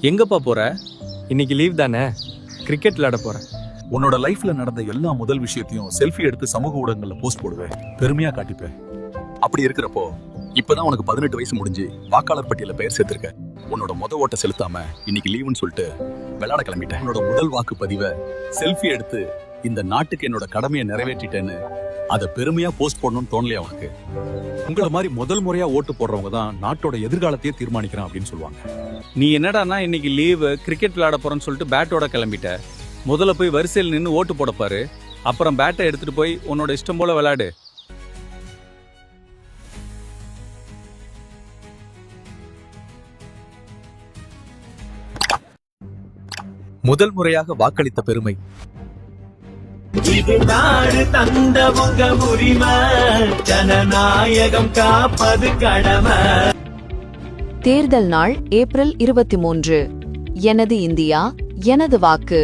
எங்கப்பா போற? இன்னைக்கு லீவ் தானே, கிரிக்கெட் விளையாட போறேன். உன்னோட லைஃப்ல நடந்த எல்லா முதல் விஷயத்தையும் செல்ஃபி எடுத்து சமூக ஊடகங்கள்ல போஸ்ட் போடுவேன், பெருமையா காட்டிப்பேன். அப்படி இருக்கிறப்போ இப்பதான் உனக்கு 18 வயசு முடிஞ்சு வாக்காளர் பட்டியல பெயர் சேர்த்திருக்க. உன்னோட ஓட்ட செலுத்தாம இன்னைக்கு லீவுன்னு சொல்லிட்டு விளையாட கிளம்பிட்டேன். உன்னோட முதல் வாக்கு பதிவை செல்ஃபி எடுத்து இந்த நாட்டுக்கு என்னோட கடமையை நிறைவேற்றிட்டேன்னு அதை பெருமையா போஸ்ட் போடணும்னு தோணலையா உனக்கு? உங்களை மாதிரி முதல் முறையா ஓட்டு போடுறவங்க தான் நாட்டோட எதிர்காலத்தையே தீர்மானிக்கிறான் அப்படின்னு சொல்லுவாங்க. நீ என்னடானா இன்னைக்கு லீவு கிரிக்கெட் விளையாட போறேன்னு சொல்லிட்டு பேட்டோட கிளம்பிட்ட. முதல்ல போய் வரிசையில் நின்று ஓட்டு போட பாரு, அப்புறம் பேட்டை எடுத்துட்டு போய் உன்னோட இஷ்டம் போல விளையாடு. முதல் முறையாக வாக்களித்த பெருமை. இது நாடு தந்தவங்க உரிமை, ஜனநாயகம் காப்பது கடமை. தேர்தல் நாள் ஏப்ரல் 23. எனது இந்தியா, எனது வாக்கு.